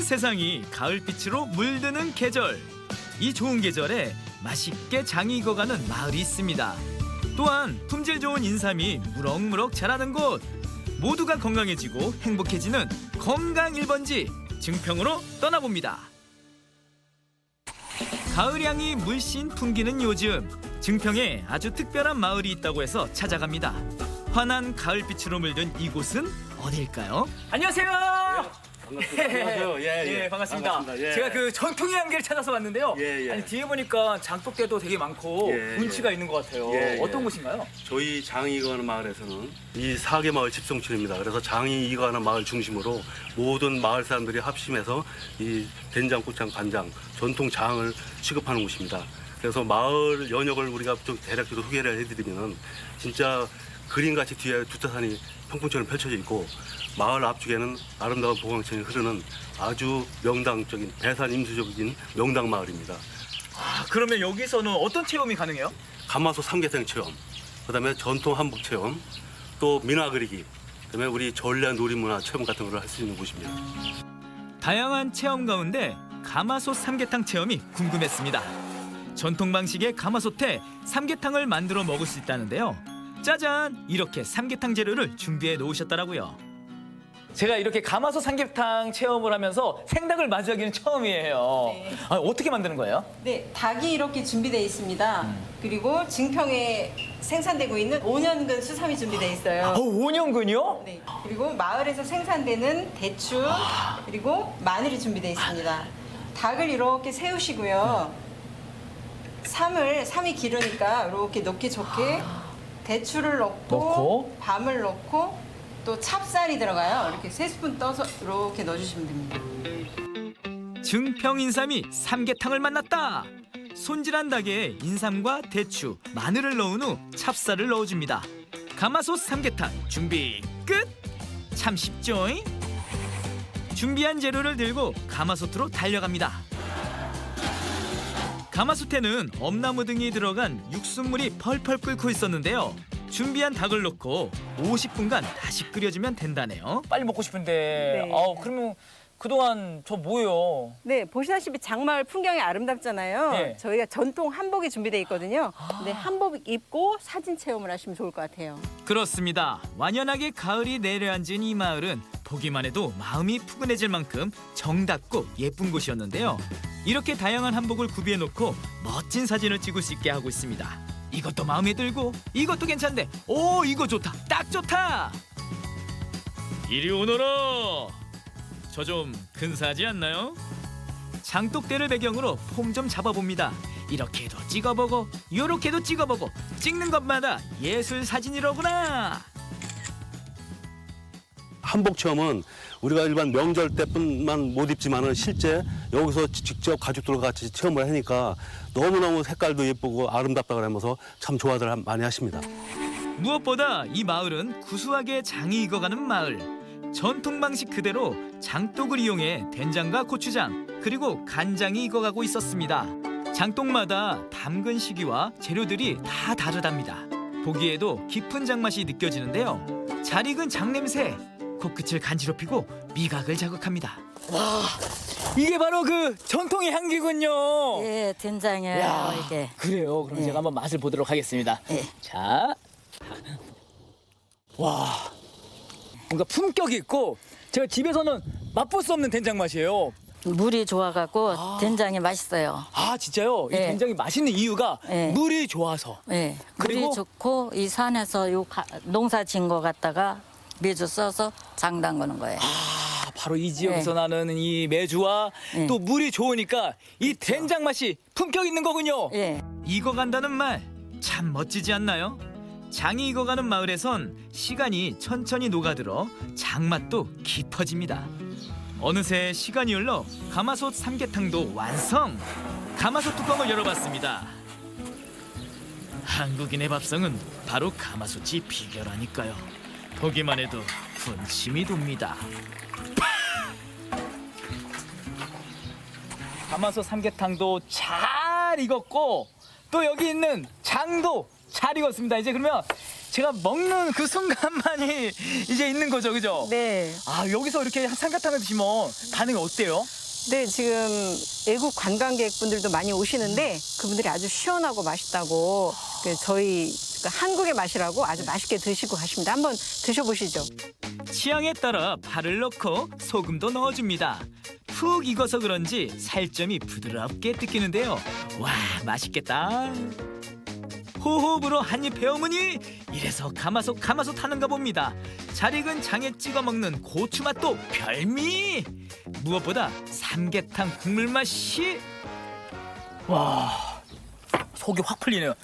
온 세상이 가을빛으로 물드는 계절. 이 좋은 계절에 맛있게 장이 익어가는 마을이 있습니다. 또한 품질 좋은 인삼이 무럭무럭 자라는 곳. 모두가 건강해지고 행복해지는 건강 1번지 증평으로 떠나봅니다. 가을향이 물씬 풍기는 요즘, 증평에 아주 특별한 마을이 있다고 해서 찾아갑니다. 환한 가을빛으로 물든 이곳은 어딜까요? 안녕하세요. 안녕하세요. 예, 반갑습니다. 반갑습니다. 예. 제가 그 전통의 향기를 찾아서 왔는데요. 예. 아니 뒤에 보니까 장독대도 되게 많고 운치가 있는 것 같아요. 어떤 곳인가요? 저희 장이 익어가는 마을에서는 이 사계 마을 집성촌입니다. 그래서 장이 익어가는 마을 중심으로 모든 마을 사람들이 합심해서 이 된장, 고창, 간장, 전통 장을 취급하는 곳입니다. 그래서 마을 연역을 우리가 좀 대략적으로 소개를 해드리면 진짜 그림같이 뒤에 두타산이 평풍처럼 펼쳐져 있고 마을 앞쪽에는 아름다운 보강천이 흐르는 아주 명당적인 배산 임수적인 명당 마을입니다. 아, 그러면 여기서는 어떤 체험이 가능해요? 가마솥 삼계탕 체험, 그다음에 전통 한복 체험, 또 민화 그리기, 그다음에 우리 전래 놀이문화 체험 같은 걸 할 수 있는 곳입니다. 다양한 체험 가운데 가마솥 삼계탕 체험이 궁금했습니다. 전통 방식의 가마솥에 삼계탕을 만들어 먹을 수 있다는데요. 짜잔! 이렇게 삼계탕 재료를 준비해 놓으셨더라고요. 제가 이렇게 가마솥 삼계탕 체험을 하면서 생닭을 마주하기는 처음이에요. 네. 아, 어떻게 만드는 거예요? 네, 닭이 이렇게 준비되어 있습니다. 그리고 증평에 생산되고 있는 5년근 수삼이 준비되어 있어요. 5년근이요? 네, 그리고 마을에서 생산되는 대추 그리고 마늘이 준비되어 있습니다. 닭을 이렇게 세우시고요. 삼이 기르니까 이렇게 넣기 좋게 대추를 넣고 밤을 넣고 또 찹쌀이 들어가요. 이렇게 3스푼 떠서 이렇게 넣어주시면 됩니다. 증평 인삼이 삼계탕을 만났다. 손질한 닭에 인삼과 대추, 마늘을 넣은 후 찹쌀을 넣어줍니다. 가마솥 삼계탕 준비 끝! 참 쉽죠잉? 준비한 재료를 들고 가마솥으로 달려갑니다. 가마솥에는 엄나무 등이 들어간 육수물이 펄펄 끓고 있었는데요. 준비한 닭을 넣고 50분간 다시 끓여주면 된다네요. 빨리 먹고 싶은데. 네. 그러면 그동안 저 뭐예요? 네, 보시다시피 장마을 풍경이 아름답잖아요. 네. 저희가 전통 한복이 준비되어 있거든요. 네, 한복 입고 사진 체험을 하시면 좋을 것 같아요. 그렇습니다. 완연하게 가을이 내려앉은 이 마을은 보기만 해도 마음이 푸근해질 만큼 정답고 예쁜 곳이었는데요. 이렇게 다양한 한복을 구비해 놓고 멋진 사진을 찍을 수 있게 하고 있습니다. 이것도 마음에 들고 이것도 괜찮네. 오, 이거 좋다. 딱 좋다. 이리 오너라. 저 좀 근사하지 않나요? 장독대를 배경으로 폼 좀 잡아봅니다. 이렇게도 찍어보고 요렇게도 찍어보고 찍는 것마다 예술 사진이로구나. 한복 체험은 우리가 일반 명절 때뿐만 못 입지만은 실제 여기서 직접 가족들과 같이 체험을 하니까 너무너무 색깔도 예쁘고 아름답다고 하면서 참 좋아들 많이 하십니다. 무엇보다 이 마을은 구수하게 장이 익어가는 마을. 전통 방식 그대로 장독을 이용해 된장과 고추장 그리고 간장이 익어가고 있었습니다. 장독마다 담근 시기와 재료들이 다 다르답니다. 보기에도 깊은 장맛이 느껴지는데요. 잘 익은 장냄새 코끝을 간지럽히고 미각을 자극합니다. 와, 이게 바로 그 전통의 향기군요. 예, 된장이에요, 야, 이게. 그래요. 그럼 예. 제가 한번 맛을 보도록 하겠습니다. 예. 자, 와, 뭔가 품격이 있고 제가 집에서는 맛볼 수 없는 된장 맛이에요. 물이 좋아갖고 된장이 맛있어요. 아, 진짜요? 이 예. 된장이 맛있는 이유가 예. 물이 좋아서. 예, 그리고- 물이 좋고 이 산에서 농사 진 거 갖다가 매주 써서 장 담그는 거예요. 아, 바로 이 지역에서 예. 나는 이 메주와 예. 또 물이 좋으니까 이 된장 맛이 품격 있는 거군요. 예, 익어간다는 말 참 멋지지 않나요? 장이 익어가는 마을에선 시간이 천천히 녹아들어 장맛도 깊어집니다. 어느새 시간이 흘러 가마솥 삼계탕도 완성! 가마솥 뚜껑을 열어봤습니다. 한국인의 밥상은 바로 가마솥이 비결하니까요. 보기만 해도 군침이 돕니다. 가마솥 삼계탕도 잘 익었고 또 여기 있는 장도 잘 익었습니다. 이제 그러면 제가 먹는 그 순간만이 이제 있는 거죠, 그죠? 네. 아, 여기서 이렇게 삼계탕을 드시면 반응이 어때요? 네, 지금 외국 관광객분들도 많이 오시는데 그분들이 아주 시원하고 맛있다고 저희 한국의 맛이라고 아주 맛있게 드시고 가십니다. 한번 드셔보시죠. 취향에 따라 파를 넣고 소금도 넣어줍니다. 푹 익어서 그런지 살점이 부드럽게 뜯기는데요. 와, 맛있겠다. 호흡으로 한 입 베어무니 이래서 가마솥 하는가 봅니다. 잘 익은 장에 찍어 먹는 고추 맛도 별미. 무엇보다 삼계탕 국물 맛이 와, 속이 확 풀리네요.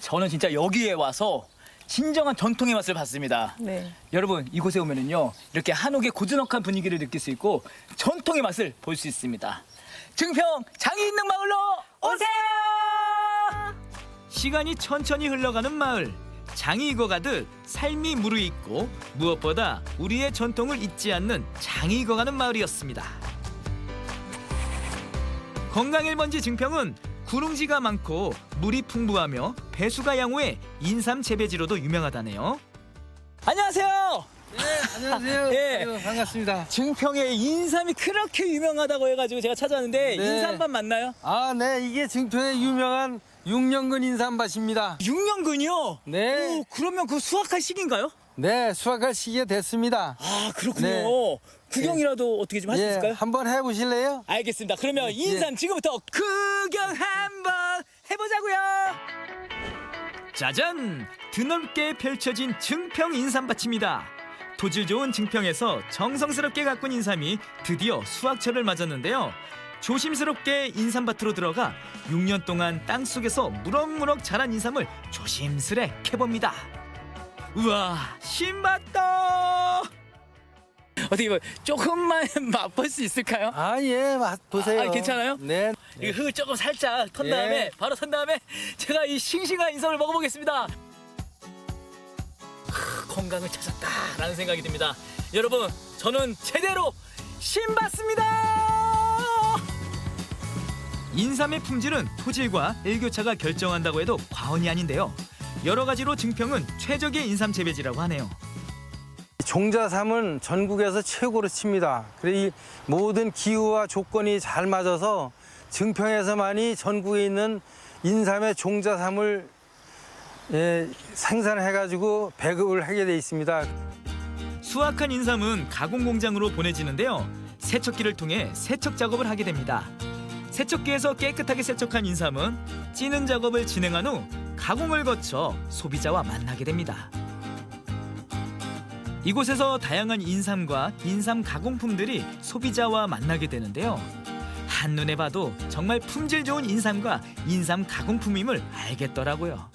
저는 진짜 여기에 와서 진정한 전통의 맛을 봤습니다. 네. 여러분, 이곳에 오면은요 이렇게 한옥의 고즈넉한 분위기를 느낄 수 있고 전통의 맛을 볼 수 있습니다. 증평 장이 있는 마을로 오세요. 시간이 천천히 흘러가는 마을. 장이 익어가듯 삶이 무르익고 무엇보다 우리의 전통을 잊지 않는 장이 익어가는 마을이었습니다. 건강일번지 증평은 구릉지가 많고 물이 풍부하며 배수가 양호해 인삼 재배지로도 유명하다네요. 안녕하세요. 네, 안녕하세요. 예. 네, 반갑습니다. 증평에 인삼이 그렇게 유명하다고 해가지고 제가 찾아왔는데 네. 인삼밭 맞나요? 아, 네, 이게 증평의 유명한 6년근 인삼밭입니다. 6년근이요? 네. 오, 그러면 그 수확할 시기인가요? 네, 수확할 시기가 됐습니다. 아, 그렇군요. 네. 구경이라도 어떻게 좀 할 수 예, 있을까요? 한번 해보실래요? 알겠습니다. 그러면 인삼 지금부터 구경 한번 해보자고요. 짜잔! 드넓게 펼쳐진 증평 인삼밭입니다. 토질 좋은 증평에서 정성스럽게 가꾼 인삼이 드디어 수확철을 맞았는데요. 조심스럽게 인삼밭으로 들어가 6년 동안 땅속에서 무럭무럭 자란 인삼을 조심스레 캐봅니다. 우와, 신맛도! 어떻게 뭐 조금만 맛볼 수 있을까요? 아, 예, 보세요. 아, 괜찮아요? 네. 이 흙을 조금 살짝 턴 예. 다음에 바로 턴 다음에 제가 이 싱싱한 인삼을 먹어보겠습니다. 건강을 찾았다라는 생각이 듭니다. 여러분, 저는 제대로 신받습니다. 인삼의 품질은 토질과 일교차가 결정한다고 해도 과언이 아닌데요. 여러 가지로 증평은 최적의 인삼 재배지라고 하네요. 종자삼은 전국에서 최고로 칩니다. 그리고 이 모든 기후와 조건이 잘 맞아서 증평에서만이 전국에 있는 인삼의 종자삼을 생산해가지고 배급을 하게 돼 있습니다. 수확한 인삼은 가공 공장으로 보내지는데요. 세척기를 통해 세척 작업을 하게 됩니다. 세척기에서 깨끗하게 세척한 인삼은 찌는 작업을 진행한 후 가공을 거쳐 소비자와 만나게 됩니다. 이곳에서 다양한 인삼과 인삼 가공품들이 소비자와 만나게 되는데요. 한눈에 봐도 정말 품질 좋은 인삼과 인삼 가공품임을 알겠더라고요.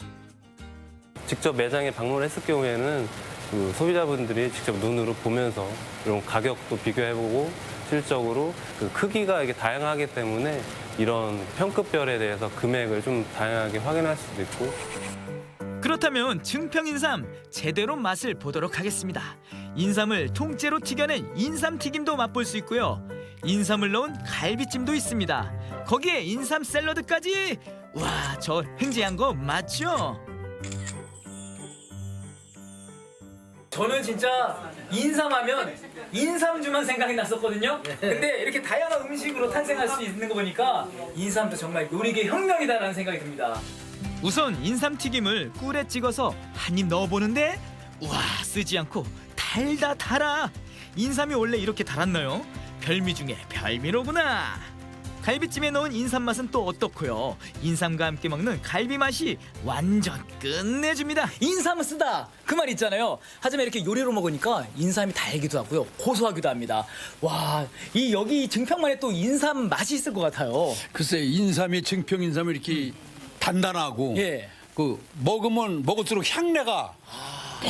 직접 매장에 방문했을 경우에는 그 소비자분들이 직접 눈으로 보면서 이런 가격도 비교해보고 실적으로 그 크기가 이게 다양하기 때문에 이런 평급별에 대해서 금액을 좀 다양하게 확인할 수도 있고. 그렇다면 증평 인삼 제대로 맛을 보도록 하겠습니다. 인삼을 통째로 튀겨낸 인삼 튀김도 맛볼 수 있고요. 인삼을 넣은 갈비찜도 있습니다. 거기에 인삼 샐러드까지. 와, 저 횡재한 거 맞죠? 저는 진짜 인삼하면 인삼주만 생각이 났었거든요. 근데 이렇게 다양한 음식으로 탄생할 수 있는 거 보니까 인삼도 정말 요리계 혁명이다라는 생각이 듭니다. 우선 인삼 튀김을 꿀에 찍어서 한 입 넣어보는데 우와, 쓰지 않고 달다 달아. 인삼이 원래 이렇게 달았나요? 별미 중에 별미로구나. 갈비찜에 넣은 인삼 맛은 또 어떻고요? 인삼과 함께 먹는 갈비 맛이 완전 끝내줍니다. 인삼을 쓰다 그 말 있잖아요. 하지만 이렇게 요리로 먹으니까 인삼이 달기도 하고요, 고소하기도 합니다. 와, 이 여기 증평만에 또 인삼 맛이 있을 것 같아요. 글쎄, 인삼이 증평 인삼이 이렇게 단단하고 예. 그 먹으면 먹을수록 향내가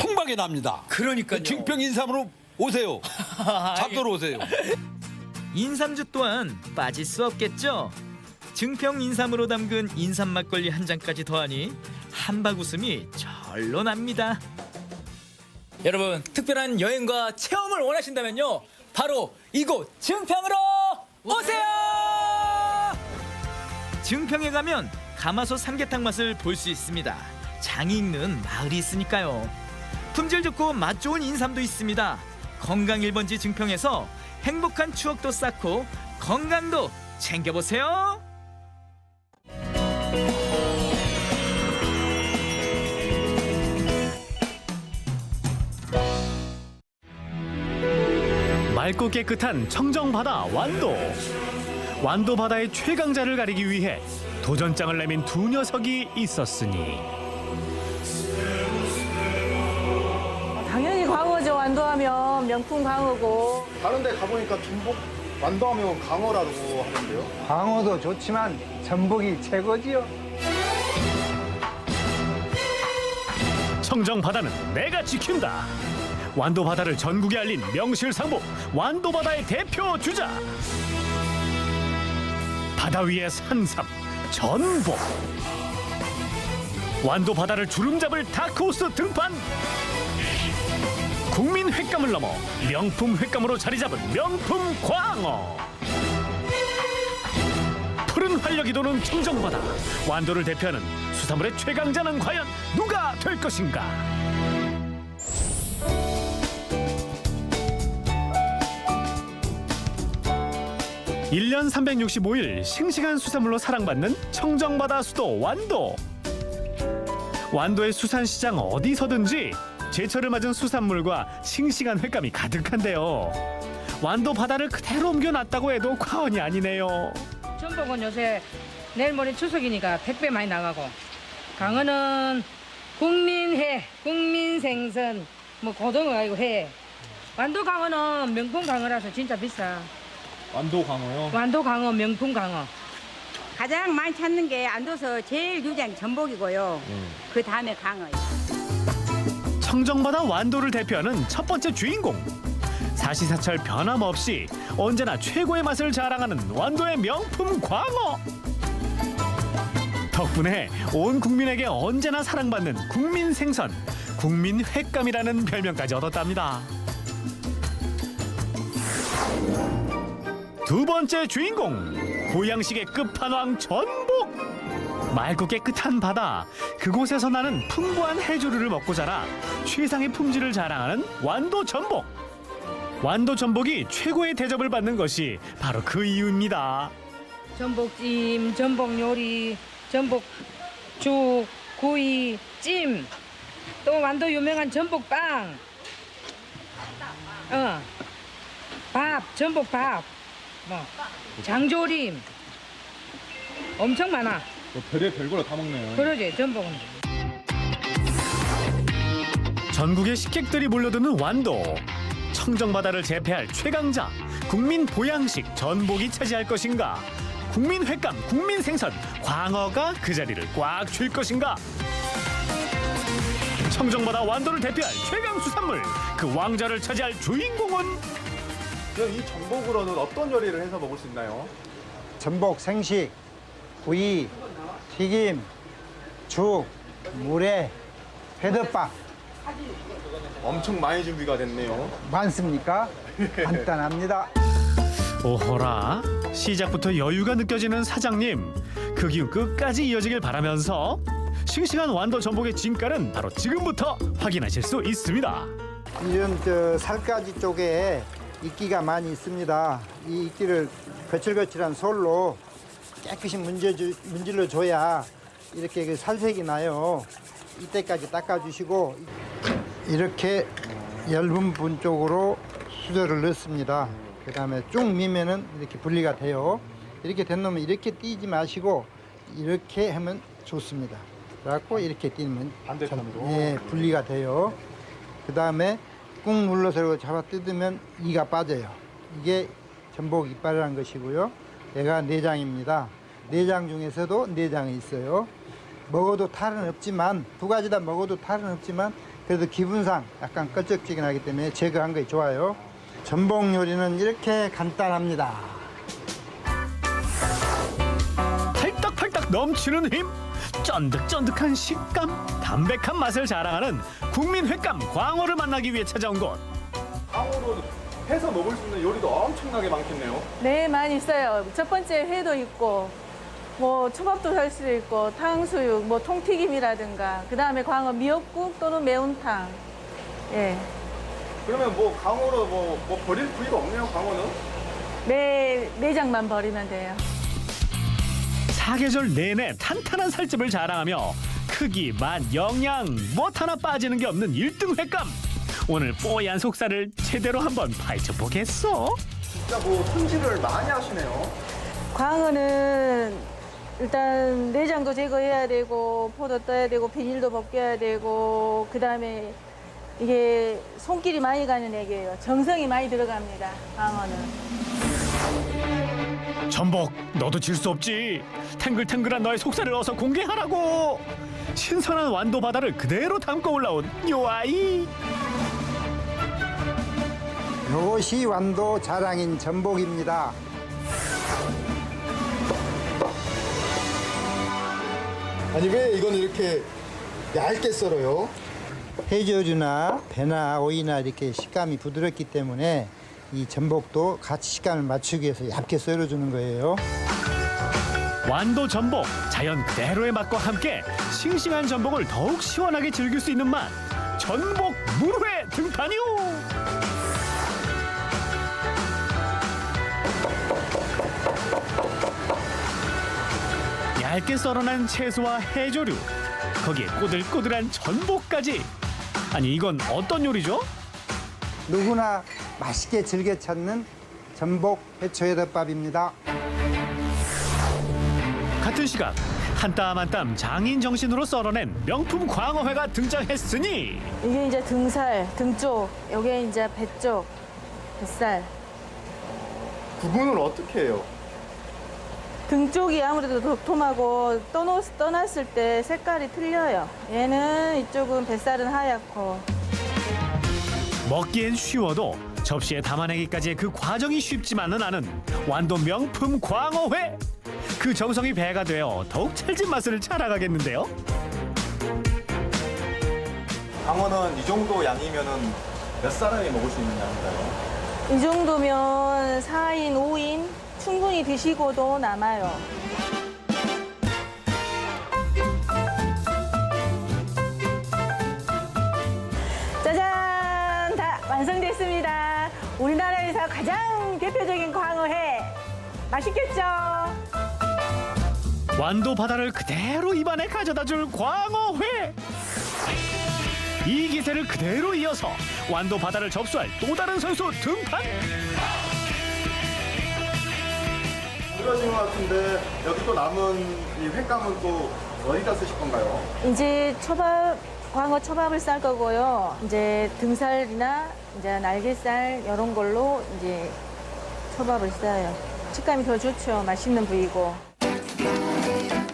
풍부하게 납니다. 그러니까요. 그 증평 인삼으로 오세요. 잡도록 오세요. 인삼주 또한 빠질 수 없겠죠. 증평 인삼으로 담근 인삼 막걸리 한 잔까지 더하니 한박 웃음이 절로 납니다. 여러분, 특별한 여행과 체험을 원하신다면요, 바로 이곳 증평으로 오세요. 증평에 가면 가마솥 삼계탕 맛을 볼 수 있습니다. 장이 익는 마을이 있으니까요. 품질 좋고 맛 좋은 인삼도 있습니다. 건강 1번지 증평에서 행복한 추억도 쌓고 건강도 챙겨보세요. 맑고 깨끗한 청정바다 완도. 완도 바다의 최강자를 가리기 위해 도전장을 내민 두 녀석이 있었으니 당연히 광어죠. 완도하면 명품 광어고. 다른 데 가보니까 전복 완도하면 강어라고 하는데요. 광어도 좋지만 전복이 최고지요. 청정바다는 내가 지킨다. 완도 바다를 전국에 알린 명실상부 완도 바다의 대표 주자. 바다 위의 산삼 전복. 완도 바다를 주름잡을 다크호스 등판. 국민 횟감을 넘어 명품 횟감으로 자리 잡은 명품 광어. 푸른 활력이 도는 청정바다 완도를 대표하는 수산물의 최강자는 과연 누가 될 것인가? 1년 365일 싱싱한 수산물로 사랑받는 청정바다 수도 완도. 완도의 수산시장 어디서든지 제철을 맞은 수산물과 싱싱한 횟감이 가득한데요. 완도 바다를 그대로 옮겨놨다고 해도 과언이 아니네요. 전복은 요새 내일 모레 추석이니까 택배 많이 나가고, 강어는 국민회, 국민생선, 뭐 고등어 아니고 회. 완도 강어는 명품 강어라서 진짜 비싸. 완도 강어요? 완도 강어, 명품 강어. 가장 많이 찾는 게 안도서 제일 유장 전복이고요. 그 다음에 강어요. 청정바다 완도를 대표하는 첫 번째 주인공. 사시사철 변함없이 언제나 최고의 맛을 자랑하는 완도의 명품 광어. 덕분에 온 국민에게 언제나 사랑받는 국민 생선, 국민 횟감이라는 별명까지 얻었답니다. 두 번째 주인공, 보양식의 끝판왕 전복. 맑고 깨끗한 바다, 그곳에서 나는 풍부한 해조류를 먹고 자라 최상의 품질을 자랑하는 완도 전복. 완도 전복이 최고의 대접을 받는 것이 바로 그 이유입니다. 전복찜, 전복 요리, 전복죽, 구이, 찜. 또 완도 유명한 전복빵. 밥, 전복밥. 뭐 장조림. 엄청 많아. 별의 별거를 다 먹네요. 그러지, 전복은. 전국의 식객들이 몰려드는 완도. 청정바다를 제패할 최강자, 국민 보양식 전복이 차지할 것인가? 국민 횟감, 국민 생선, 광어가 그 자리를 꽉 쥘 것인가? 청정바다 완도를 대표할 최강 수산물, 그 왕좌를 차지할 주인공은? 이 전복으로는 어떤 요리를 해서 먹을 수 있나요? 전복 생식, 구이, 튀김, 죽, 물회, 회덮밥. 엄청 많이 준비가 됐네요. 많습니까? 간단합니다. 오호라, 시작부터 여유가 느껴지는 사장님. 그 기운 끝까지 이어지길 바라면서 싱싱한 완도 전복의 진가는 바로 지금부터 확인하실 수 있습니다. 이런 살가지 쪽에 이끼가 많이 있습니다. 이 이끼를 거칠거칠한 솔로 깨끗이 문질러 줘야 이렇게 그 살색이 나요. 이때까지 닦아주시고 이렇게 얇은 분 쪽으로 수저를 넣습니다. 그 다음에 쭉 미면은 이렇게 분리가 돼요. 이렇게 된 놈은 이렇게 띄지 마시고 이렇게 하면 좋습니다. 그래갖고 이렇게 띄면 반대편으로 분리가 돼요. 그 다음에 꾹 눌러서 잡아 뜯으면 이가 빠져요. 이게 전복 이빨이라는 것이고요. 얘가 내장입니다. 내장 중에서도 내장이 있어요. 먹어도 탈은 없지만, 두 가지 다 먹어도 탈은 없지만 그래도 기분상 약간 껄쩍지근하기 때문에 제거한 게 좋아요. 전복 요리는 이렇게 간단합니다. 팔딱팔딱 넘치는 힘, 쫀득쫀득한 식감, 담백한 맛을 자랑하는 국민 횟감 광어를 만나기 위해 찾아온 곳. 강어로 해서 먹을 수 있는 요리도 엄청나게 많겠네요. 네, 많이 있어요. 첫 번째 회도 있고, 뭐 초밥도 할 수 있고 탕수육, 뭐 통튀김이라든가 그다음에 광어 미역국 또는 매운탕. 예. 그러면 뭐 강어로 뭐 버릴 부위가 없네요, 강어는? 내장만 버리면 돼요. 사계절 내내 탄탄한 살집을 자랑하며 크기, 맛, 영양 무엇 하나 빠지는 게 없는 1등 횟감. 오늘 뽀얀 속살을 제대로 한번 파헤쳐 보겠어. 진짜 뭐 손질을 많이 하시네요. 광어는 일단 내장도 제거해야 되고 포도 떠야 되고 비닐도 벗겨야 되고 그다음에 이게 손길이 많이 가는 애기예요. 정성이 많이 들어갑니다. 광어는. 전복, 너도 질 수 없지. 탱글탱글한 너의 속살을 어서 공개하라고. 신선한 완도 바다를 그대로 담고 올라온 요 아이. 이것이 완도 자랑인 전복입니다. 아니 왜 이건 이렇게 얇게 썰어요? 해조류나 배나 오이나 이렇게 식감이 부드럽기 때문에 이 전복도 같이 식감을 맞추기 위해서 얇게 썰어주는 거예요. 완도 전복, 자연 그대로의 맛과 함께 싱싱한 전복을 더욱 시원하게 즐길 수 있는 맛. 전복 물회 등판이요. 얇게 썰어난 채소와 해조류, 거기에 꼬들꼬들한 전복까지. 아니 이건 어떤 요리죠? 누구나 맛있게 즐겨 찾는 전복 회초회덮밥입니다. 같은 시각 한 땀 한 땀 장인 정신으로 썰어낸 명품 광어회가 등장했으니 이게 이제 등살, 등쪽, 요게 이제 배 쪽, 뱃살. 구분을 어떻게 해요? 등 쪽이 아무래도 도톰하고 떠났을 때 색깔이 틀려요. 얘는 이쪽은 뱃살은 하얗고. 먹기엔 쉬워도 접시에 담아내기까지의 그 과정이 쉽지만은 않은 완도 명품 광어회. 그 정성이 배가 되어 더욱 찰진 맛을 찾아가겠는데요. 강어는 이 정도 양이면은 몇 사람이 먹을 수 있는 양인가요? 이 정도면 4인, 5인 충분히 드시고도 남아요. 짜잔! 다 완성됐습니다. 우리나라에서 가장 대표적인 광어회. 맛있겠죠? 완도 바다를 그대로 입안에 가져다줄 광어회. 이 기세를 그대로 이어서 완도 바다를 접수할 또 다른 선수 등판. 부러진 것 같은데 여기 또 남은 이 횟감은 또 어디다 쓰실 건가요? 이제 광어 초밥을 쌀 거고요. 이제 등살이나 이제 날개살 이런 걸로 이제 초밥을 싸요. 식감이 더 좋죠. 맛있는 부위고.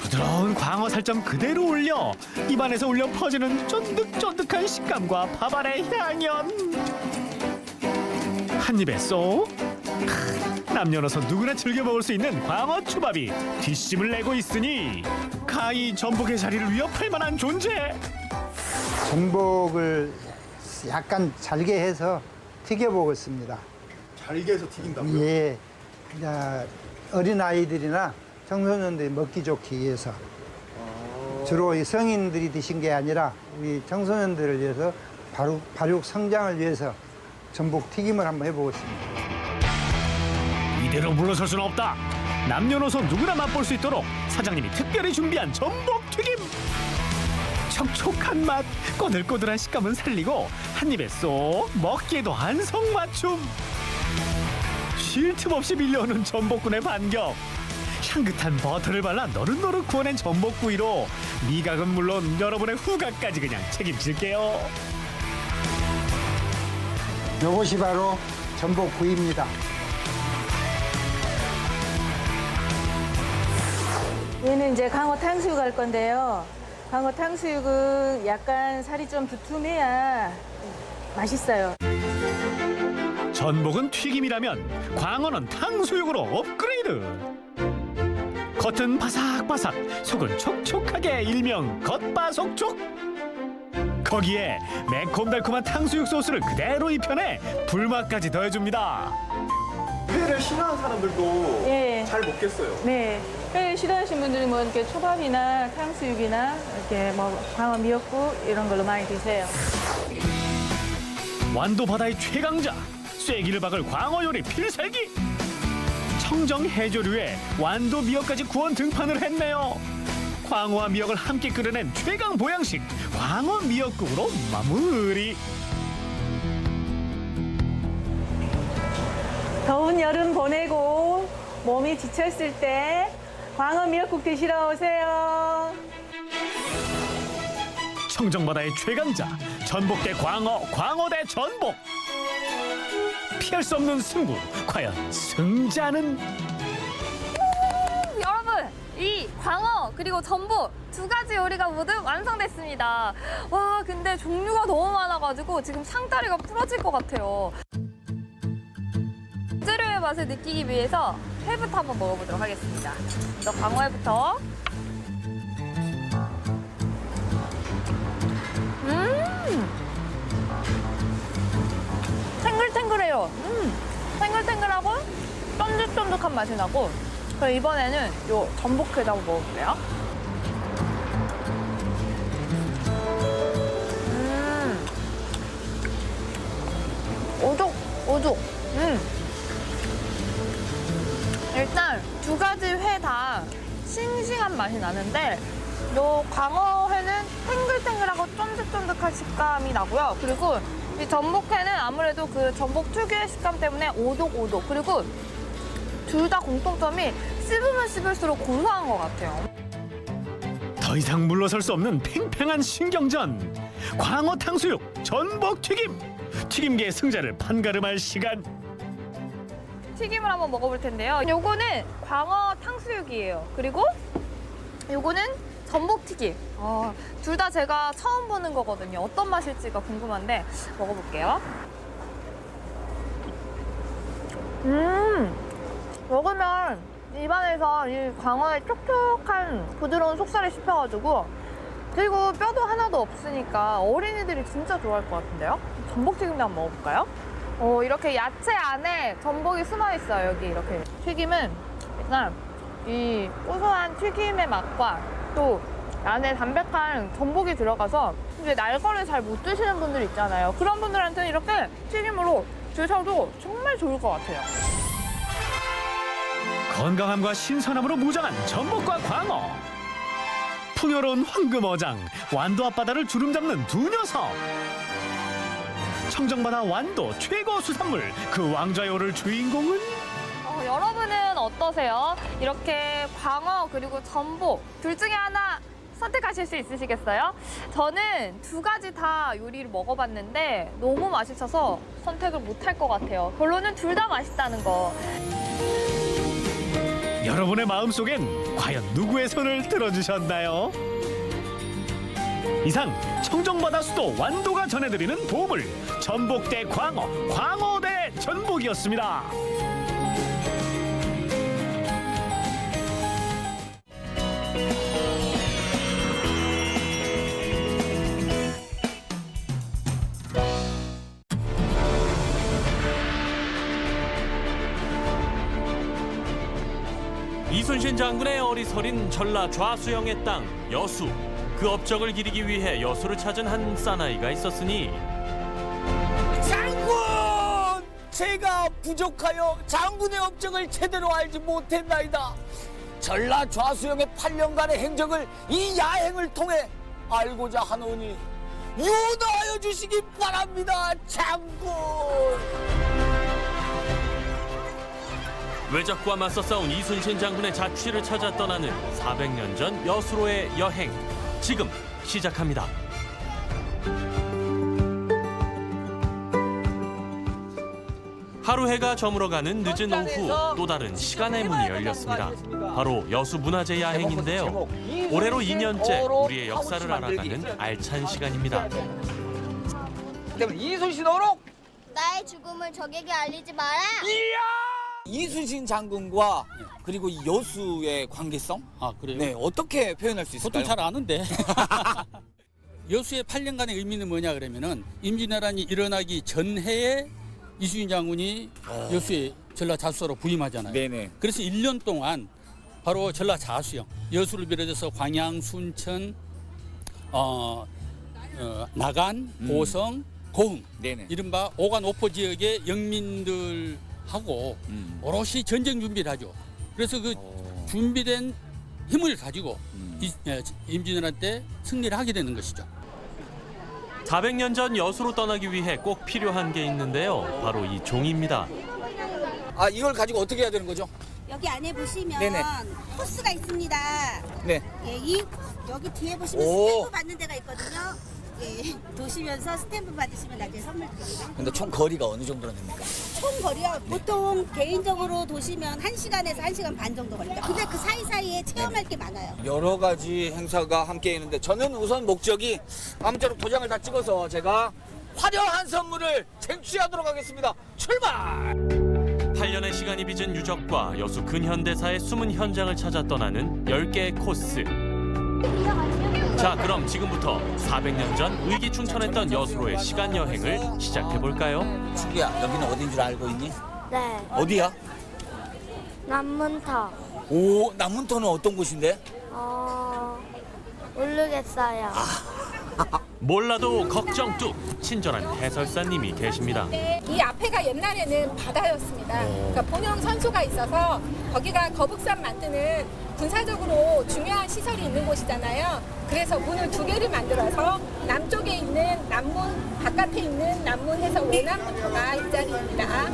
부드러운 광어 살점 그대로 올려 입안에서 울려 퍼지는 쫀득쫀득한 식감과 밥알의 향연. 한 입에 쏙. 남녀노소 누구나 즐겨 먹을 수 있는 광어 초밥이 뒷심을 내고 있으니 가히 전복의 자리를 위협할 만한 존재. 전복을 약간 잘게 해서 튀겨보겠습니다. 잘게 해서 튀긴다고요? 예. 어린 아이들이나 청소년들이 먹기 좋기 위해서 주로 이 성인들이 드신 게 아니라 우리 청소년들을 위해서 발육 성장을 위해서 전복 튀김을 한번 해보겠습니다. 이대로 물러설 수는 없다. 남녀노소 누구나 맛볼 수 있도록 사장님이 특별히 준비한 전복 튀김. 촉촉한 맛, 꼬들꼬들한 식감은 살리고 한 입에 쏙 먹기에도 안성맞춤. 쉴 틈 없이 밀려오는 전복군의 반격. 향긋한 버터를 발라 노릇노릇 구워낸 전복구이로 미각은 물론 여러분의 후각까지 그냥 책임질게요. 이것이 바로 전복구이입니다. 얘는 이제 광어 탕수육 할 건데요. 광어 탕수육은 약간 살이 좀 두툼해야 맛있어요. 전복은 튀김이라면 광어는 탕수육으로 업그레이드. 겉은 바삭바삭, 속은 촉촉하게 일명 겉바속촉. 거기에 매콤달콤한 탕수육 소스를 그대로 입혀내 불맛까지 더해줍니다. 회를 싫어하는 사람들도 예. 잘 먹겠어요. 네. 회 싫어하시는 분들은 뭐 이렇게 초밥이나 탕수육이나 이렇게 뭐 광어 미역국 이런 걸로 많이 드세요. 완도 바다의 최강자, 쐐기를 박을 광어 요리 필살기. 청정 해조류에 완도 미역까지 구원 등판을 했네요. 광어와 미역을 함께 끓여낸 최강 보양식 광어 미역국으로 마무리. 더운 여름 보내고 몸이 지쳤을 때 광어 미역국 드시러 오세요. 청정바다의 최강자, 전복 대 광어, 광어 대 전복. 피할 수 없는 승부, 과연 승자는? 여러분, 이 광어 그리고 전복 두 가지 요리가 모두 완성됐습니다. 와, 근데 종류가 너무 많아가지고 지금 상다리가 부러질 것 같아요. 재료의 맛을 느끼기 위해서 회부터 한번 먹어보도록 하겠습니다. 먼저 광어회부터. 탱글탱글해요. 탱글탱글하고 쫀득쫀득한 맛이 나고. 그럼 이번에는 요 전복회도 한번 먹어볼게요. 오독오독. 일단 두 가지 회 다 싱싱한 맛이 나는데 요 광어회는 탱글탱글하고 쫀득쫀득한 식감이 나고요. 그리고 이 전복회는 아무래도 그 전복 특유의 식감 때문에 오독오독. 그리고 둘 다 공통점이 씹으면 씹을수록 고소한 것 같아요. 더 이상 물러설 수 없는 팽팽한 신경전. 광어 탕수육, 전복 튀김. 튀김계의 승자를 판가름할 시간. 튀김을 한번 먹어볼 텐데요. 요거는 광어 탕수육이에요. 그리고 요거는 전복 튀김. 둘 다 제가 처음 보는 거거든요. 어떤 맛일지가 궁금한데 먹어볼게요. 먹으면 입안에서 이 광어의 촉촉한 부드러운 속살이 씹혀가지고, 그리고 뼈도 하나도 없으니까 어린이들이 진짜 좋아할 것 같은데요. 전복튀김도 한번 먹어볼까요? 이렇게 야채 안에 전복이 숨어있어요. 여기 이렇게. 튀김은 일단 이 고소한 튀김의 맛과 또 안에 담백한 전복이 들어가서 이제 날거를 잘 못 드시는 분들 있잖아요. 그런 분들한테는 이렇게 튀김으로 드셔도 정말 좋을 것 같아요. 건강함과 신선함으로 무장한 전복과 광어. 풍요로운 황금어장, 완도 앞바다를 주름잡는 두 녀석. 청정바다 완도 최고 수산물, 그 왕좌에 오를 주인공은? 여러분은 어떠세요? 이렇게 광어 그리고 전복 둘 중에 하나 선택하실 수 있으시겠어요? 저는 두 가지 다 요리를 먹어봤는데 너무 맛있어서 선택을 못할 것 같아요. 결론은 둘 다 맛있다는 거. 여러분의 마음속엔 과연 누구의 손을 들어주셨나요? 이상 청정바다 수도 완도가 전해드리는 보물, 전복 대 광어, 광어 대 전복이었습니다. 이순신 장군의 어리서린 전라 좌수영의 땅 여수. 그 업적을 기리기 위해 여수를 찾은 한 사나이가 있었으니, 장군! 제가 부족하여 장군의 업적을 제대로 알지 못했나이다. 전라 좌수영의 8년간의 행적을 이 야행을 통해 알고자 하노니 유도하여 주시기 바랍니다, 장군! 외적과 맞서 싸운 이순신 장군의 자취를 찾아 떠나는 400년 전 여수로의 여행, 지금 시작합니다. 하루 해가 저물어가는 늦은 오후, 또 다른 시간의 문이 열렸습니다. 바로 여수 문화재 야행인데요. 올해로 2년째 우리의 역사를 알아가는 알찬 시간입니다. 이순신 어록! 나의 죽음을 적에게 알리지 마라. 이순신 장군과 그리고 이 여수의 관계성? 그래요? 네, 어떻게 표현할 수 있을까요? 보통 잘 아는데. 여수의 8년간의 의미는 뭐냐 그러면은 임진왜란이 일어나기 전해에 이순신 장군이 여수에 전라 자수사로 부임하잖아요. 네네. 그래서 1년 동안 바로 전라 자수영, 여수를 비롯해서 광양, 순천, 나간, 고성, 고흥, 네네. 이른바 오간 오포 지역의 영민들하고 오롯이 전쟁 준비를 하죠. 그래서 그 준비된 힘을 가지고 임진왜란 승리를 하게 되는 것이죠. 400년 전 여수로 떠나기 위해 꼭 필요한 게 있는데요. 바로 이 종입니다. 아, 이걸 가지고 어떻게 해야 되는 거죠? 여기 안에 보시면 네네. 코스가 있습니다. 네. 예, 여기 뒤에 보시면 오. 스탬프 받는 데가 있거든요. 예, 도시면서 스탬프 받으시면 나중에 선물 드립니다. 근데 총 거리가 어느 정도나 됩니까? 총 거리요. 보통 개인적으로 도시면 1시간에서 1시간 반 정도 걸립니다. 근데 그 사이사이에 체험할 게 많아요. 여러 가지 행사가 함께 있는데 저는 우선 목적이 아무쪼록 도장을 다 찍어서 제가 화려한 선물을 쟁취하도록 하겠습니다. 출발! 8년의 시간이 빚은 유적과 여수 근현대사의 숨은 현장을 찾아 떠나는 10개의 코스. 자, 그럼 지금부터 400년 전 의기충천했던 여수로의 시간 여행을 시작해볼까요? 친구야, 여기는 어딘 줄 알고 있니? 네. 어디야? 남문터. 오, 남문터는 어떤 곳인데? 모르겠어요. 몰라도 걱정 뚝! 친절한 해설사님이 계십니다. 이 앞에가 옛날에는 바다였습니다. 그러니까 본영 선수가 있어서 거기가 거북선 만드는 군사적으로 중요한 시설이 있는 곳이잖아요. 그래서 문을 2개를 만들어서 남쪽에 있는 남문, 바깥에 있는 남문에서 외남문터가 이 자리입니다.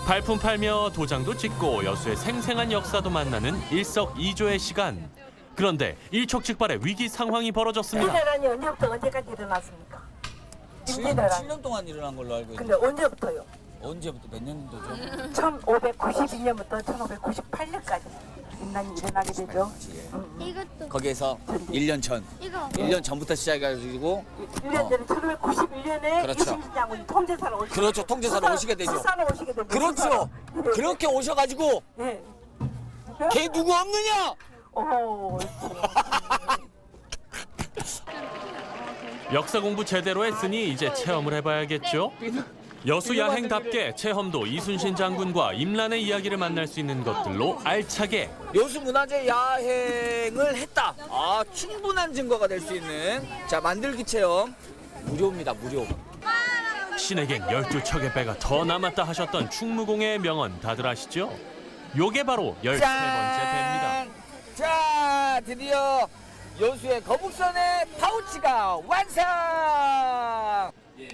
발품 팔며 도장도 찍고 여수의 생생한 역사도 만나는 일석이조의 시간. 그런데 일촉즉발의 위기 상황이 벌어졌습니다. 임진왜란이 언제부터 언제까지 일어났습니까? 임진왜란. 7년 동안 일어난 걸로 알고 근데 있는데 언제부터요? 언제부터 몇 년도죠? 1592년부터 1598년까지 임난이 일어나게 되죠. 이것도 거기에서 1년 전, 이거 1년 전부터 시작해가지고 1년 전에 1591년에 그렇죠. 이순신 장군이 통제사로 오시게 그렇죠, 통제사로 오시게 되죠. 수사로 오시게 됩니다. 그렇죠. 그렇게 오셔가지고 예. 걔 누구 없느냐? 역사 공부 제대로 했으니 이제 체험을 해봐야겠죠? 여수 야행답게 체험도 이순신 장군과 임란의 이야기를 만날 수 있는 것들로 알차게. 여수 문화재 야행을 했다. 아, 충분한 증거가 될 수 있는 자 만들기 체험 무료입니다. 무료. 신에겐 12척의 배가 더 남았다 하셨던 충무공의 명언 다들 아시죠? 요게 바로 13번째 배입니다. 자, 드디어 여수의 거북선의 파우치가 완성!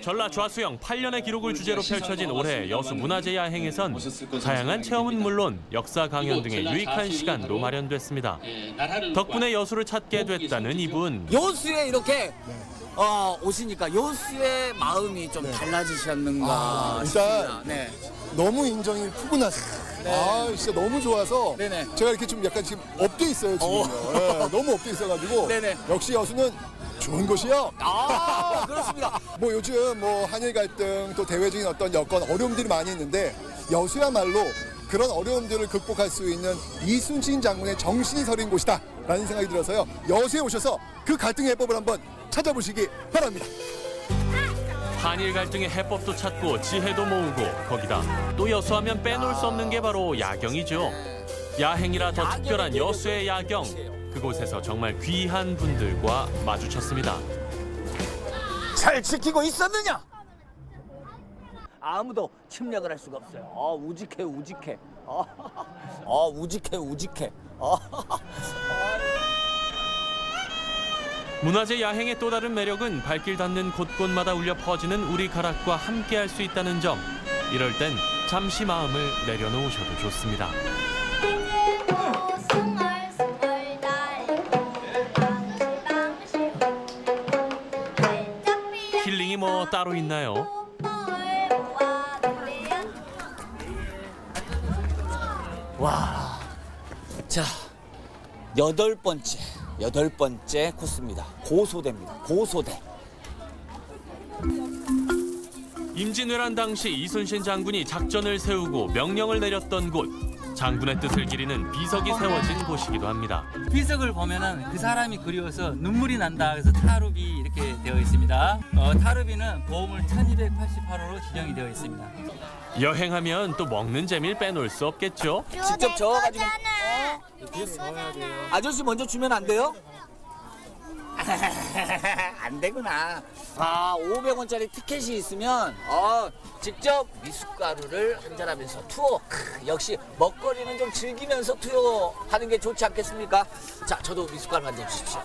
전라 좌수영 8년의 기록을 주제로 펼쳐진 올해 여수 문화재 야행에선 다양한 체험은 물론 역사 강연 등의 유익한 시간도 마련됐습니다. 덕분에 여수를 찾게 됐다는 이분. 여수에 이렇게 오시니까 여수의 마음이 좀 달라지셨는가 일단 네. 너무 인정이 푸근하세요. 네. 아, 진짜 너무 좋아서 네네. 제가 이렇게 좀 약간 지금 업돼 있어요, 지금요. 네, 너무 업돼 있어가지고 네네. 역시 여수는 좋은 곳이요. 아, 그렇습니다. 뭐 요즘 뭐 한일 갈등 또 대외적인 어떤 여건 어려움들이 많이 있는데 여수야말로 그런 어려움들을 극복할 수 있는 이순신 장군의 정신이 서린 곳이다라는 생각이 들어서요. 여수에 오셔서 그 갈등 해법을 한번 찾아보시기 바랍니다. 한일 갈등의 해법도 찾고 지혜도 모으고 거기다 또 여수하면 빼놓을 수 없는 게 바로 야경이죠. 야행이라 더 특별한 여수의 야경. 그곳에서 정말 귀한 분들과 마주쳤습니다. 잘 지키고 있었느냐? 아무도 침략을 할 수가 없어요. 우직해. 우직해. 문화재 야행의 또 다른 매력은 발길 닿는 곳곳마다 울려 퍼지는 우리 가락과 함께할 수 있다는 점. 이럴 땐 잠시 마음을 내려놓으셔도 좋습니다. 힐링이 뭐 따로 있나요? 와, 자, 여덟 번째 코스입니다. 고소대입니다. 고소대. 임진왜란 당시 이순신 장군이 작전을 세우고 명령을 내렸던 곳. 장군의 뜻을 기리는 비석이 세워진 곳이기도 합니다. 비석을 보면은 그 사람이 그리워서 눈물이 난다. 그래서 타루비 이렇게 되어 있습니다. 타루비는 보물 1288호로 지정이 되어 있습니다. 여행하면 또 먹는 재미를 빼놓을 수 없겠죠. 직접 저어가지고. 아저씨 먼저 주면 안 돼요? 안 되구나. 500원짜리 티켓이 있으면 직접 미숫가루를 한잔하면서 투어. 역시 먹거리는 좀 즐기면서 투어하는 게 좋지 않겠습니까? 자, 저도 미숫가루 한 잔 주십시오.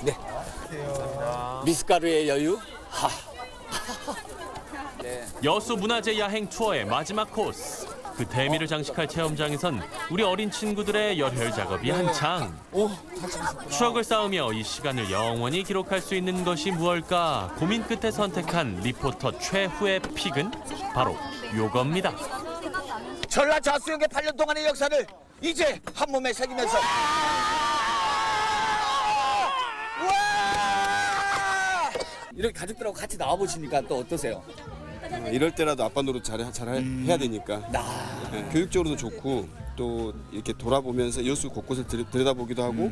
네. 감사합니다. 미숫가루의 여유. 네. 여수 문화재 야행 투어의 마지막 코스. 그 대미를 장식할 체험장에선 우리 어린 친구들의 열혈 작업이 한창. 추억을 쌓으며 이 시간을 영원히 기록할 수 있는 것이 무엇일까 고민 끝에 선택한 리포터 최후의 픽은 바로 요겁니다. 전라 좌수영의 8년 동안의 역사를 이제 한 몸에 새기면서 이렇게 가족들하고 같이 나와보시니까 또 어떠세요? 이럴 때라도 아빠 노릇 잘 해야 되니까 네, 교육적으로도 좋고 또 이렇게 돌아보면서 여수 곳곳을 들여다보기도 하고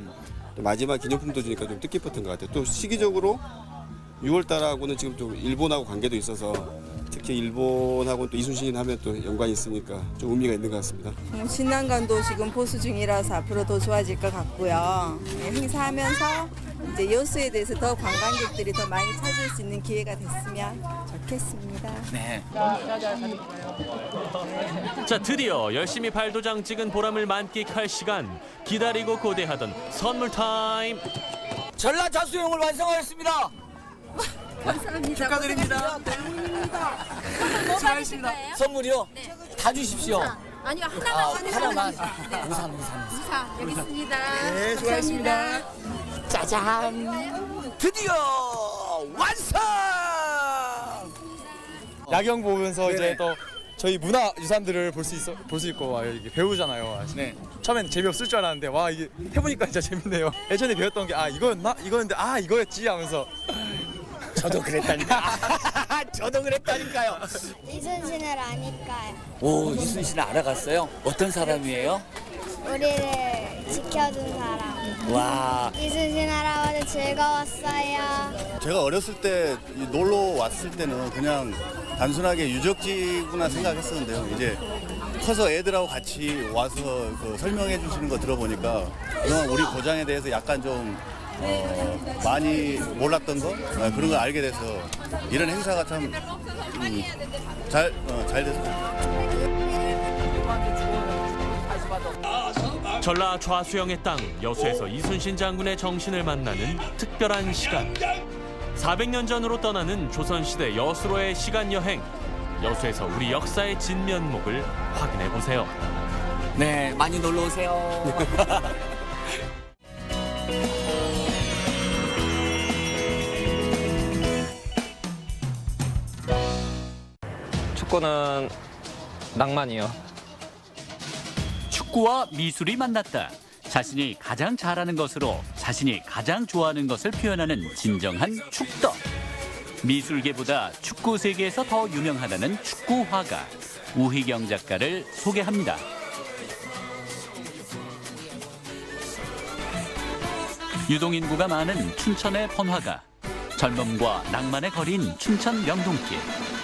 또 마지막 기념품도 주니까 좀 뜻깊었던 것 같아요. 또 시기적으로 6월달하고는 지금 좀 일본하고 관계도 있어서 특히 일본하고 또 이순신 하면 또 연관이 있으니까 좀 의미가 있는 것 같습니다. 신난관도 지금 보수 중이라서 앞으로 더 좋아질 것 같고요. 행사하면서 이제 여수에 대해서 더 관광객들이 더 많이 찾을 수 있는 기회가 됐으면 좋겠습니다. 네. 자, 드디어 열심히 발도장 찍은 보람을 만끽할 시간. 기다리고 고대하던 선물 타임. 전라 좌수영을 완성하였습니다. 감사합니다. 축하드립니다. 수고하셨습니다. 선물이요? 네. 다 주십시오. 아니요, 하나만. 네. 우산. 우산 여기 있습니다. 네, 수고하셨습니다. 짜잔! 드디어 완성! 야경 보면서 이제 또 저희 문화 유산들을 볼 수 있고 와, 이게 배우잖아요. 네. 처음엔 재미없을 줄 알았는데 와 이게 해보니까 진짜 재밌네요. 예전에 배웠던 게 이거였는데 이거였지 하면서 저도 그랬다니까. 저도 그랬다니까요. 이순신을 아니까요. 오, 이순신을 알아갔어요? 어떤 사람이에요? 우리를 지켜준 사람. 와. 이순신 할아버지 즐거웠어요. 제가 어렸을 때 놀러 왔을 때는 그냥 단순하게 유적지구나 생각했었는데요. 이제 커서 애들하고 같이 와서 설명해 주시는 거 들어보니까 그동안 우리 고장에 대해서 약간 좀 많이 몰랐던 거 그런 걸 알게 돼서 이런 행사가 참 잘 됐습니다. 전라 좌수영의 땅 여수에서 이순신 장군의 정신을 만나는 특별한 시간. 400년 전으로 떠나는 조선시대 여수로의 시간여행. 여수에서 우리 역사의 진면목을 확인해 보세요. 네, 많이 놀러 오세요. 축구는 낭만이요. 축구와 미술이 만났다. 자신이 가장 잘하는 것으로 자신이 가장 좋아하는 것을 표현하는 진정한 축덕. 미술계보다 축구 세계에서 더 유명하다는 축구 화가 우희경 작가를 소개합니다. 유동인구가 많은 춘천의 번화가. 젊음과 낭만의 거리인 춘천 명동길.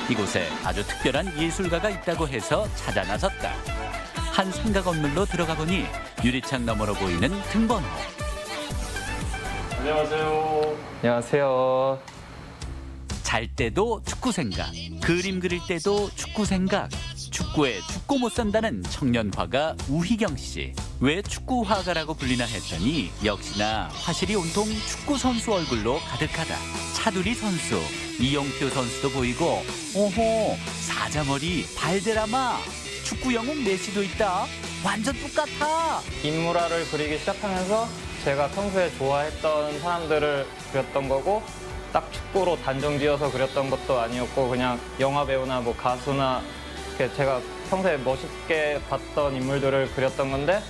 이곳에 아주 특별한 예술가가 있다고 해서 찾아 나섰다. 한 상가 건물로 들어가 보니 유리창 너머로 보이는 등번호. 안녕하세요. 안녕하세요. 잘 때도 축구 생각, 그림 그릴 때도 축구 생각. 축구에 죽고 못 산다는 청년 화가 우희경 씨. 왜 축구 화가라고 불리나 했더니 역시나 화실이 온통 축구 선수 얼굴로 가득하다. 차두리 선수, 이용표 선수도 보이고, 오호, 사자머리 발데라마. 축구 영웅 메시도 있다. 완전 똑같아. 인물화를 그리기 시작하면서 제가 평소에 좋아했던 사람들을 그렸던 거고 딱 축구로 단정지어서 그렸던 것도 아니었고 그냥 영화 배우나 뭐 가수나 이렇게 제가 평소에 멋있게 봤던 인물들을 그렸던 건데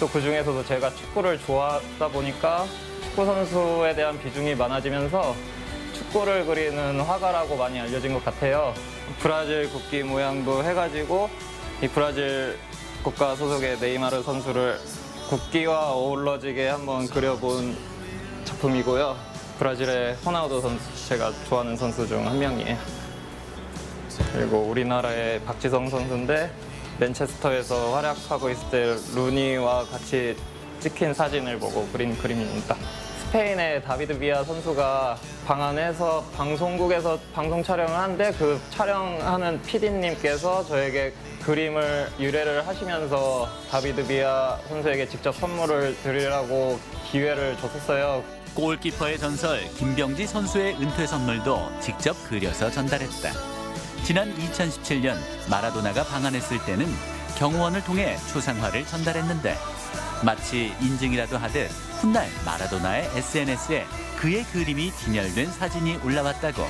또 그중에서도 제가 축구를 좋아하다 보니까 축구 선수에 대한 비중이 많아지면서 축구를 그리는 화가라고 많이 알려진 것 같아요. 브라질 국기 모양도 해가지고 이 브라질 국가 소속의 네이마르 선수를 국기와 어우러지게 한번 그려본 작품이고요. 브라질의 호나우두 선수, 제가 좋아하는 선수 중 한 명이에요. 그리고 우리나라의 박지성 선수인데 맨체스터에서 활약하고 있을 때 루니와 같이 찍힌 사진을 보고 그린 그림입니다. 스페인의 다비드 비아 선수가 방 안에서 방송국에서 방송 촬영을 하는데 그 촬영하는 PD님께서 저에게 그림을 유래를 하시면서 다비드 비아 선수에게 직접 선물을 드리라고 기회를 줬었어요. 골키퍼의 전설 김병지 선수의 은퇴 선물도 직접 그려서 전달했다. 지난 2017년 마라도나가 방한했을 때는 경호원을 통해 초상화를 전달했는데 마치 인증이라도 하듯 훗날 마라도나의 SNS에 그의 그림이 진열된 사진이 올라왔다고.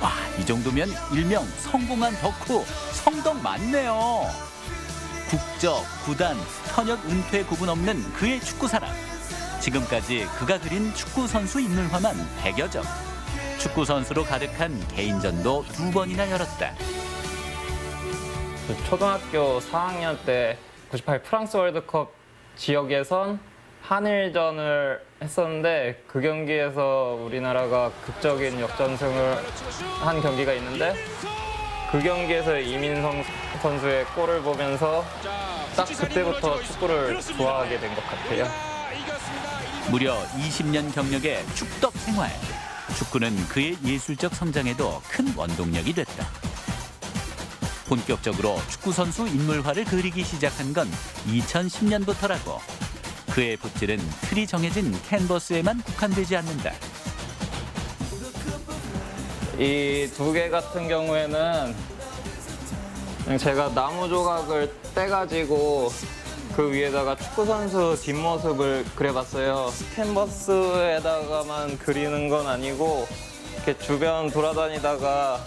와, 이 정도면 일명 성공한 덕후, 성덕 맞네요. 국적, 구단, 현역 은퇴 구분 없는 그의 축구사랑. 지금까지 그가 그린 축구선수 인물화만 100여 점. 축구선수로 가득한 개인전도 2번이나 열었다. 초등학교 4학년 때 98 프랑스 월드컵 지역 예선 한일전을 했었는데 그 경기에서 우리나라가 극적인 역전승을 한 경기가 있는데 그 경기에서 이민성 선수의 골을 보면서 딱 그때부터 축구를 좋아하게 된 것 같아요. 무려 20년 경력의 축덕 생활. 축구는 그의 예술적 성장에도 큰 원동력이 됐다. 본격적으로 축구선수 인물화를 그리기 시작한 건 2010년부터라고. 그의 붓질은 틀이 정해진 캔버스에만 국한되지 않는다. 이 두 개 같은 경우에는 그냥 제가 나무 조각을 떼가지고 그 위에다가 축구선수 뒷모습을 그려봤어요. 캔버스에다가만 그리는 건 아니고 이렇게 주변 돌아다니다가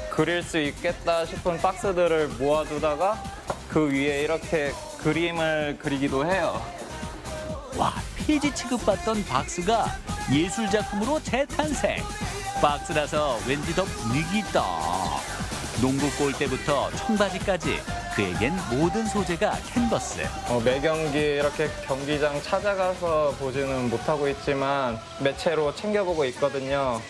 그릴 수 있겠다 싶은 박스들을 모아두다가 그 위에 이렇게 그림을 그리기도 해요. 와, 폐지 취급받던 박스가 예술작품으로 재탄생. 박스라서 왠지 더 분위기 있다. 농구 골대부터 청바지까지 그에겐 모든 소재가 캔버스. 매 경기 이렇게 경기장 찾아가서 보지는 못하고 있지만 매체로 챙겨보고 있거든요.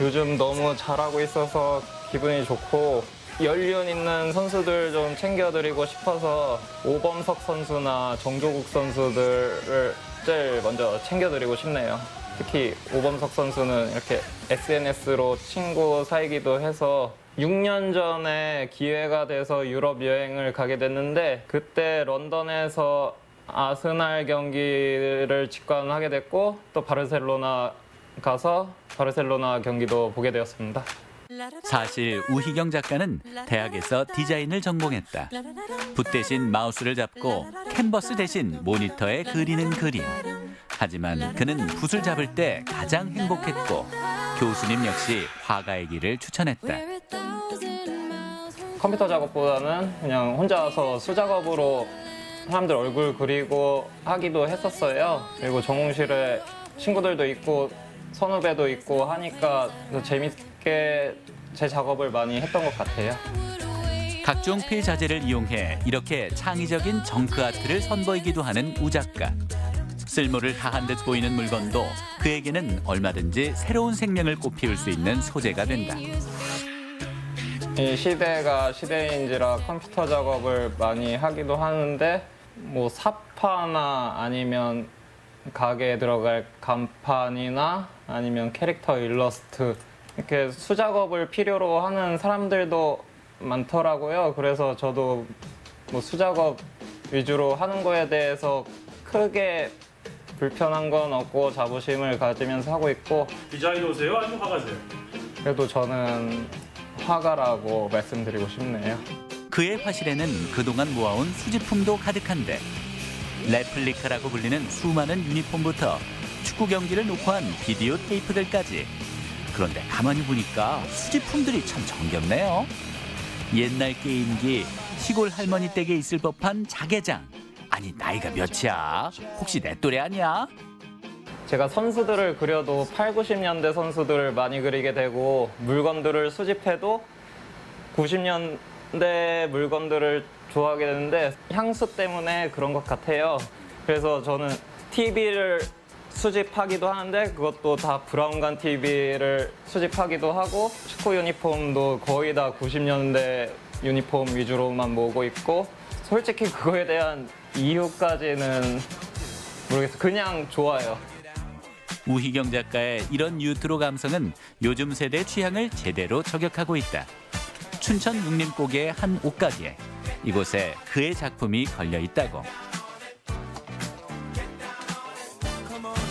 요즘 너무 잘하고 있어서 기분이 좋고 연륜 있는 선수들 좀 챙겨드리고 싶어서 오범석 선수나 정조국 선수들을 제일 먼저 챙겨드리고 싶네요. 특히 오범석 선수는 이렇게 SNS로 친구 사이기도 해서 6년 전에 기회가 돼서 유럽 여행을 가게 됐는데 그때 런던에서 아스날 경기를 직관하게 됐고 또 바르셀로나 가서 바르셀로나 경기도 보게 되었습니다. 사실 우희경 작가는 대학에서 디자인을 전공했다. 붓 대신 마우스를 잡고 캔버스 대신 모니터에 그리는 그림. 하지만 그는 붓을 잡을 때 가장 행복했고 교수님 역시 화가의 길을 추천했다. 컴퓨터 작업보다는 그냥 혼자서 수작업으로 사람들 얼굴 그리고 하기도 했었어요. 그리고 전공실에 친구들도 있고 선후배도 있고 하니까 더 재밌게 제 작업을 많이 했던 것 같아요. 각종 폐자재를 이용해 이렇게 창의적인 정크 아트를 선보이기도 하는 우 작가. 쓸모를 다한 듯 보이는 물건도 그에게는 얼마든지 새로운 생명을 꽃피울 수 있는 소재가 된다. 이 시대가 시대인지라 컴퓨터 작업을 많이 하기도 하는데 뭐 사파나 아니면 가게에 들어갈 간판이나 아니면 캐릭터 일러스트 이렇게 수작업을 필요로 하는 사람들도 많더라고요. 그래서 저도 뭐 수작업 위주로 하는 거에 대해서 크게 불편한 건 없고 자부심을 가지면서 하고 있고. 디자이너세요? 아니면 화가세요? 그래도 저는 화가라고 말씀드리고 싶네요. 그의 화실에는 그동안 모아온 수집품도 가득한데 레플리카라고 불리는 수많은 유니폼부터 축구 경기를 녹화한 비디오 테이프들까지. 그런데 가만히 보니까 수집품들이 참 정겹네요. 옛날 게임기, 시골 할머니 댁에 있을 법한 자개장. 아니 나이가 몇이야? 혹시 내 또래 아니야? 제가 선수들을 그려도 8, 90년대 선수들을 많이 그리게 되고 물건들을 수집해도 90년대 물건들을 좋아하게 됐는데 향수 때문에 그런 것 같아요. 그래서 저는 TV를 수집하기도 하는데 그것도 다 브라운관 TV를 수집하기도 하고 축구 유니폼도 거의 다 90년대 유니폼 위주로만 모으고 있고 솔직히 그거에 대한 이유까지는 모르겠어요. 그냥 좋아요. 우희경 작가의 이런 뉴트로 감성은 요즘 세대 취향을 제대로 저격하고 있다. 춘천 육림고개의 한 옷가게. 이곳에 그의 작품이 걸려 있다고.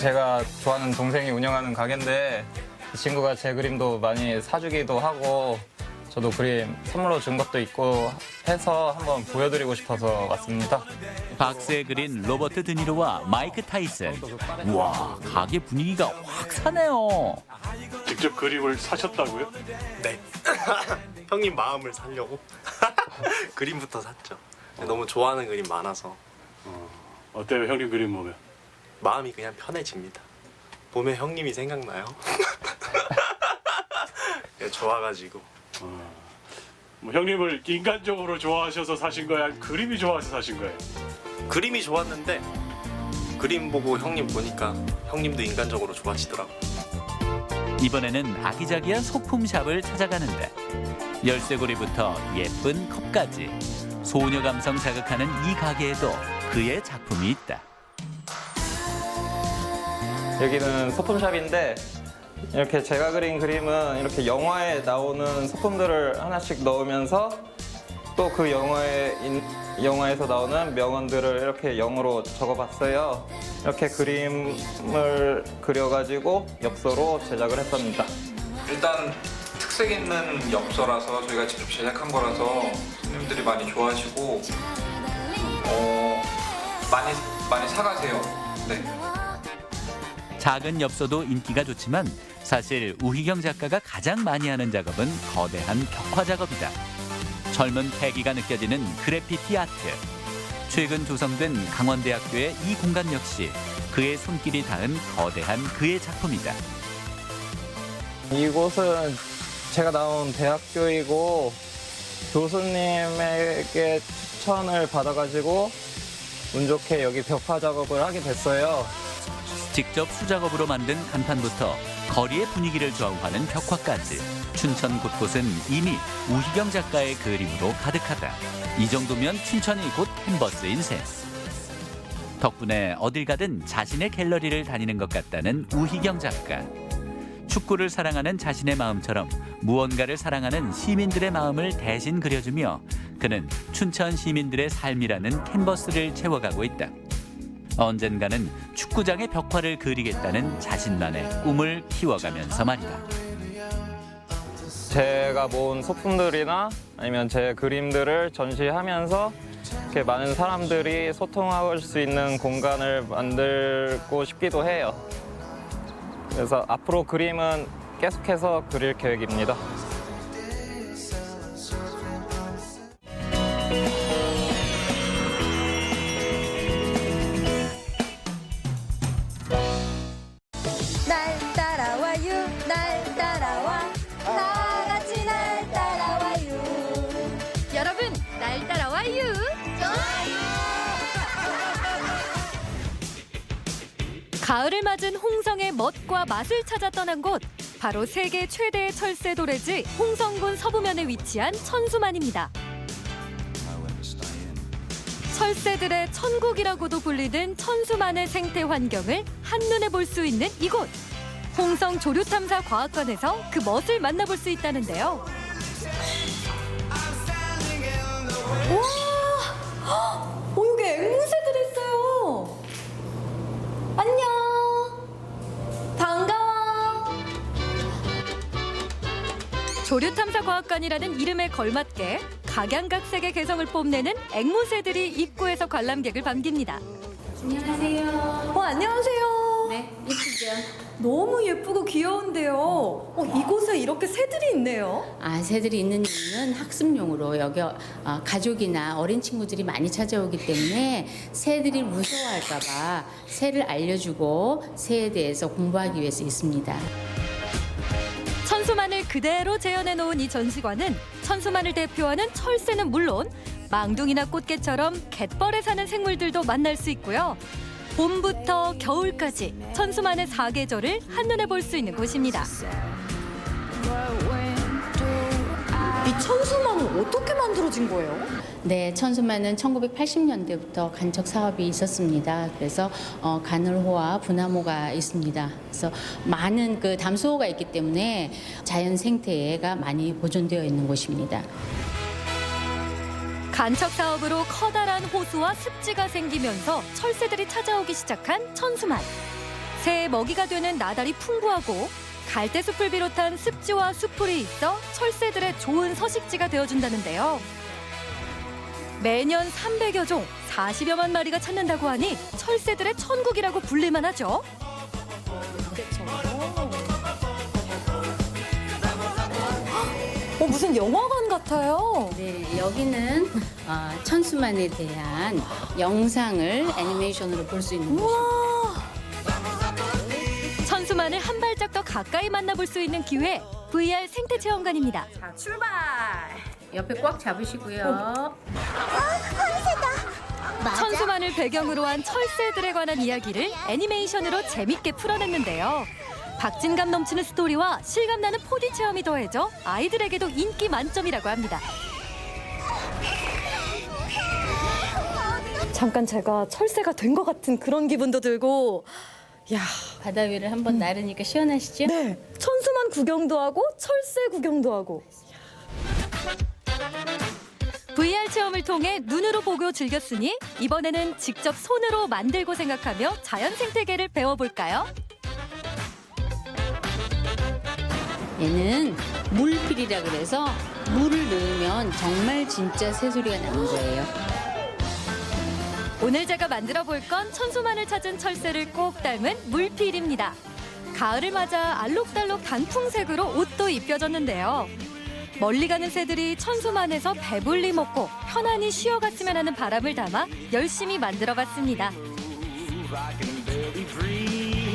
제가 좋아하는 동생이 운영하는 가게인데 이 친구가 제 그림도 많이 사주기도 하고 저도 그림 선물로 준 것도 있고 해서 한번 보여드리고 싶어서 왔습니다. 박스에 그린 로버트 드니로와 마이크 타이슨. 우와, 가게 분위기가 확 사네요. 직접 그림을 사셨다고요? 네. 형님 마음을 살려고 그림부터 샀죠. 너무 좋아하는 그림 많아서. 어때요, 형님 그림 보면? 마음이 그냥 편해집니다. 보면 형님이 생각나요. 좋아가지고. 뭐 형님을 인간적으로 좋아하셔서 사신 거예요? 아니면 그림이 좋아서 사신 거예요? 그림이 좋았는데 그림 보고 형님 보니까 형님도 인간적으로 좋아하시더라고요. 이번에는 아기자기한 소품샵을 찾아가는데 열쇠고리부터 예쁜 컵까지 소녀 감성 자극하는 이 가게에도 그의 작품이 있다. 여기는 소품샵인데 이렇게 제가 그린 그림은 이렇게 영화에 나오는 소품들을 하나씩 넣으면서 또 그 영화에서 나오는 명언들을 이렇게 영어로 적어봤어요. 이렇게 그림을 그려가지고 엽서로 제작을 했답니다. 일단 특색 있는 엽서라서 저희가 직접 제작한 거라서 손님들이 많이 좋아하시고 많이 사가세요. 네. 작은 엽서도 인기가 좋지만 사실 우희경 작가가 가장 많이 하는 작업은 거대한 벽화 작업이다. 젊은 패기가 느껴지는 그래피티 아트. 최근 조성된 강원대학교의 이 공간 역시 그의 손길이 닿은 거대한 그의 작품이다. 이곳은 제가 나온 대학교이고 교수님에게 추천을 받아가지고 운 좋게 여기 벽화 작업을 하게 됐어요. 직접 수작업으로 만든 간판부터 거리의 분위기를 좌우하는 벽화까지 춘천 곳곳은 이미 우희경 작가의 그림으로 가득하다. 이 정도면 춘천이 곧 캔버스인 셈. 덕분에 어딜 가든 자신의 갤러리를 다니는 것 같다는 우희경 작가. 축구를 사랑하는 자신의 마음처럼 무언가를 사랑하는 시민들의 마음을 대신 그려주며 그는 춘천 시민들의 삶이라는 캔버스를 채워가고 있다. 언젠가는 축구장의 벽화를 그리겠다는 자신만의 꿈을 키워가면서 말이다. 제가 모은 소품들이나 아니면 제 그림들을 전시하면서 이렇게 많은 사람들이 소통할 수 있는 공간을 만들고 싶기도 해요. 그래서 앞으로 그림은 계속해서 그릴 계획입니다. 날 따라와요, 날 따라와, 다 같이 날 따라와요. 여러분, 날 따라와요. 좋아요. 가을을 맞은 홍성의 멋과 맛을 찾아 떠난 곳, 바로 세계 최대의 철새 도래지 홍성군 서부면에 위치한 천수만입니다. 철새들의 천국이라고도 불리는 천수만의 생태 환경을 한눈에 볼 수 있는 이곳. 홍성 조류탐사과학관에서 그 멋을 만나볼 수 있다는데요. 와, 여기 앵무새들이 있어요. 안녕. 반가워. 조류탐사과학관이라는 이름에 걸맞게 각양각색의 개성을 뽐내는 앵무새들이 입구에서 관람객을 반깁니다. 안녕하세요. 안녕하세요. 네, 예쁘죠? 너무 예쁘고 귀여운데요. 이곳에 이렇게 새들이 있네요. 새들이 있는 이유는 학습용으로 여기 가족이나 어린 친구들이 많이 찾아오기 때문에 새들이 무서워할까 봐 새를 알려주고 새에 대해서 공부하기 위해서 있습니다. 천수만을 그대로 재현해 놓은 이 전시관은 천수만을 대표하는 철새는 물론 망둥이나 꽃게처럼 갯벌에 사는 생물들도 만날 수 있고요. 봄부터 겨울까지 천수만의 사계절을 한눈에 볼 수 있는 곳입니다. 이 천수만은 어떻게 만들어진 거예요? 네, 천수만은 1980년대부터 간척 사업이 있었습니다. 그래서 가늘호와 분화모가 있습니다. 그래서 많은 그 담수호가 있기 때문에 자연 생태가 많이 보존되어 있는 곳입니다. 간척 사업으로 커다란 호수와 습지가 생기면서 철새들이 찾아오기 시작한 천수만. 새의 먹이가 되는 나달이 풍부하고 갈대숲을 비롯한 습지와 수풀이 있어 철새들의 좋은 서식지가 되어준다는데요. 매년 300여 종, 40여만 마리가 찾는다고 하니 철새들의 천국이라고 불릴만 하죠. 무슨 영화관 같아요. 네, 여기는 천수만에 대한 영상을 애니메이션으로 볼 수 있는 곳입니다. 천수만을 한 발짝 더 가까이 만나볼 수 있는 기회, VR 생태체험관입니다. 자, 출발! 옆에 꽉 잡으시고요. 천수만을 배경으로 한 철새들에 관한 이야기를 애니메이션으로 재밌게 풀어냈는데요. 박진감 넘치는 스토리와 실감나는 4D 체험이 더해져 아이들에게도 인기 만점이라고 합니다. 잠깐 제가 철새가 된 것 같은 그런 기분도 들고, 야, 바다 위를 한번 나르니까 시원하시죠? 네, 천수만 구경도 하고 철새 구경도 하고. VR 체험을 통해 눈으로 보고 즐겼으니 이번에는 직접 손으로 만들고 생각하며 자연 생태계를 배워볼까요? 얘는 물필이라 그래서 물을 넣으면 정말 진짜 새소리가 나는 거예요. 오늘 제가 만들어 볼 건 천수만을 찾은 철새를 꼭 닮은 물필입니다. 가을을 맞아 알록달록 단풍색으로 옷도 입혀졌는데요. 멀리 가는 새들이 천수만에서 배불리 먹고 편안히 쉬어갔으면 하는 바람을 담아 열심히 만들어봤습니다.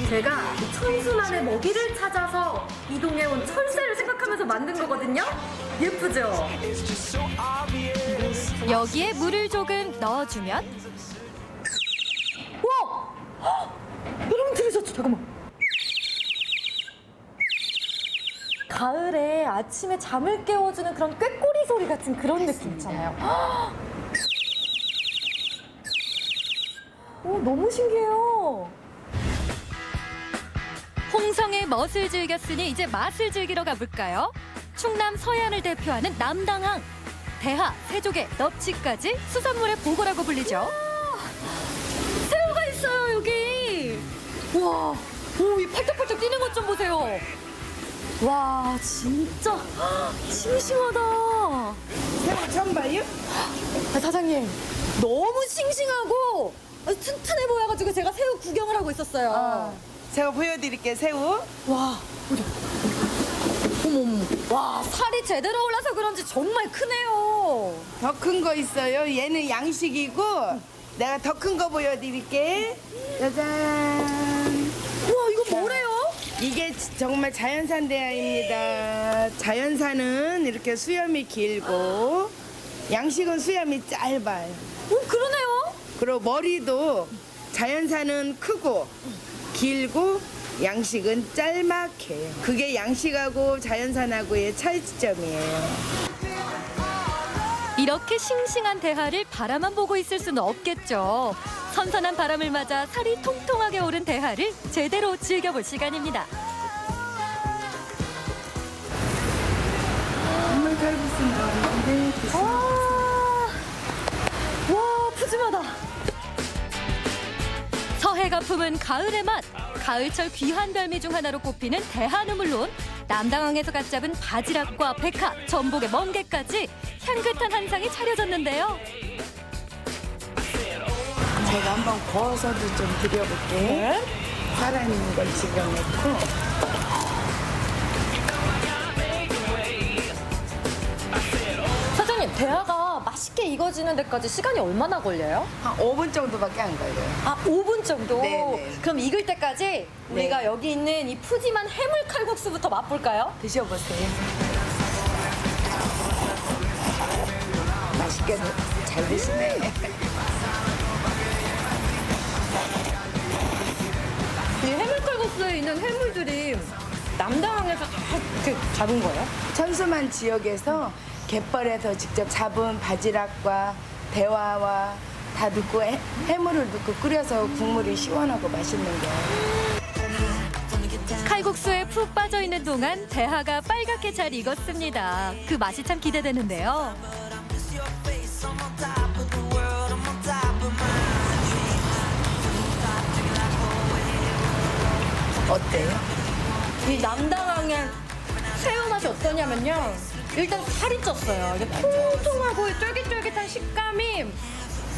제가 천수만의 먹이를 찾아서 이동해온 철새를 생각하면서 만든 거거든요. 예쁘죠? 여기에 물을 조금 넣어주면 와! 헉! 여러분 들으셨죠? 잠깐만. 가을에 아침에 잠을 깨워주는 그런 꾀꼬리 소리 같은 그런 느낌 있잖아요. 헉! 오, 너무 신기해요. 홍성의 멋을 즐겼으니 이제 맛을 즐기러 가볼까요? 충남 서해안을 대표하는 남당항. 대하, 세조개, 넙치까지 수산물의 보고라고 불리죠. 새우가 있어요, 여기. 와, 오, 이 팔짝팔짝 뛰는 것 좀 보세요. 와, 진짜 싱싱하다. 새우 처음 봐요? 사장님, 너무 싱싱하고 튼튼해 보여가지고 제가 새우 구경을 하고 있었어요. 제가 보여드릴게요, 새우. 와, 보자. 어머머, 와, 살이 제대로 올라서 그런지 정말 크네요. 더 큰 거 있어요. 얘는 양식이고 내가 더 큰 거 보여드릴게. 짜잔. 와, 이거 뭐래요? 이게 정말 자연산 대하입니다. 자연산은 이렇게 수염이 길고 양식은 수염이 짧아요. 그러네요. 그리고 머리도 자연산은 크고 길고 양식은 짤막해요. 그게 양식하고 자연산하고의 차이점이에요. 이렇게 싱싱한 대하를 바라만 보고 있을 수는 없겠죠. 선선한 바람을 맞아 살이 통통하게 오른 대하를 제대로 즐겨볼 시간입니다. 정말 칼국수인데 와, 푸짐하다. 서해가 품은 가을의 맛. 가을철 귀한 별미 중 하나로 꼽히는 대하는 물론 남당항에서 갓 잡은 바지락과 백화, 전복의 멍게까지 향긋한 한상이 차려졌는데요. 제가 한번 구워서도 좀 드려볼게. 살아있는 걸 집어넣고. 사장님, 대하가 맛있게 익어지는 데까지 시간이 얼마나 걸려요? 한 5분 정도밖에 안 걸려요. 아, 5분 정도? 네네. 그럼 익을 때까지 우리가 여기 있는 이 푸짐한 해물 칼국수부터 맛볼까요? 드셔보세요. 맛있게 잘 잘 드시네. 이 해물칼국수에 있는 해물들이 남당항에서 다 이렇게 잡은 거예요? 천수만 지역에서 갯벌에서 직접 잡은 바지락과 대화와 다 넣고 해물을 넣고 끓여서 국물이 시원하고 맛있는 거예요. 칼국수에 푹 빠져 있는 동안 대하가 빨갛게 잘 익었습니다. 그 맛이 참 기대되는데요. 어때요? 이 남당항의 새우 맛이 어떠냐면요. 일단 살이 쪘어요. 이게 통통하고 쫄깃쫄깃한 식감이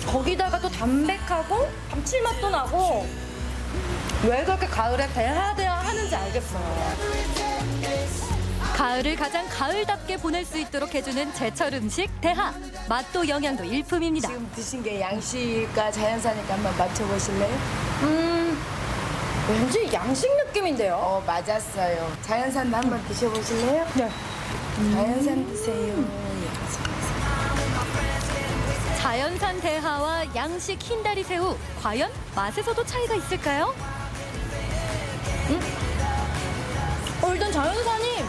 거기다가 또 담백하고 감칠맛도 나고 왜 그렇게 가을에 대하대하 하는지 알겠어요. 가을을 가장 가을답게 보낼 수 있도록 해주는 제철 음식 대하. 맛도 영양도 일품입니다. 지금 드신 게 양식과 자연산이니까 한번 맞춰보실래요? 왠지 양식 느낌인데요? 맞았어요. 자연산도 한번 드셔보실래요? 네. 자연산 드세요. 자연산 대하와 양식 흰다리 새우. 과연 맛에서도 차이가 있을까요? 일단 자연산이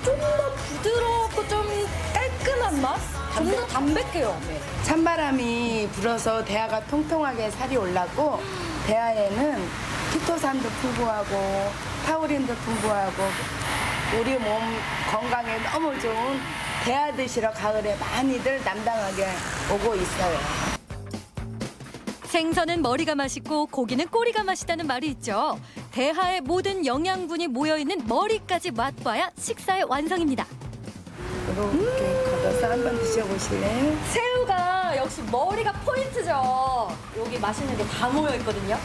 좀 더 부드럽고 좀 깔끔한 맛? 좀 더 담백해요. 찬바람이 불어서 대하가 통통하게 살이 올랐고 대하에는 키토산도 풍부하고 타우린도 풍부하고 우리 몸 건강에 너무 좋은 대하 드시러 가을에 많이들 남당하게 오고 있어요. 생선은 머리가 맛있고 고기는 꼬리가 맛있다는 말이 있죠. 대하의 모든 영양분이 모여있는 머리까지 맛봐야 식사의 완성입니다. 이렇게 걷어서 한번 드셔보실래요? 새우가 역시 머리가 포인트죠. 여기 맛있는 게 다 모여 있거든요.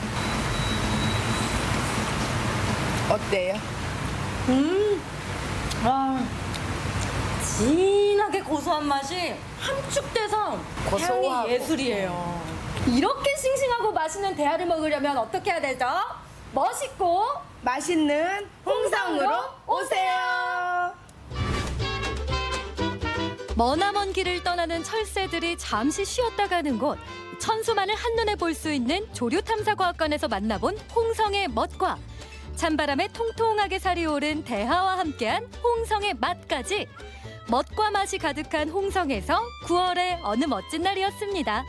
어때요? 진하게 고소한 맛이 함축돼서 고소하고. 향이 예술이에요. 이렇게 싱싱하고 맛있는 대하를 먹으려면 어떻게 해야 되죠? 멋있고 맛있는 홍성으로 오세요. 머나먼 길을 떠나는 철새들이 잠시 쉬었다 가는 곳. 천수만을 한눈에 볼 수 있는 조류탐사과학관에서 만나본 홍성의 멋과 찬바람에 통통하게 살이 오른 대하와 함께한 홍성의 맛까지. 멋과 맛이 가득한 홍성에서 9월의 어느 멋진 날이었습니다.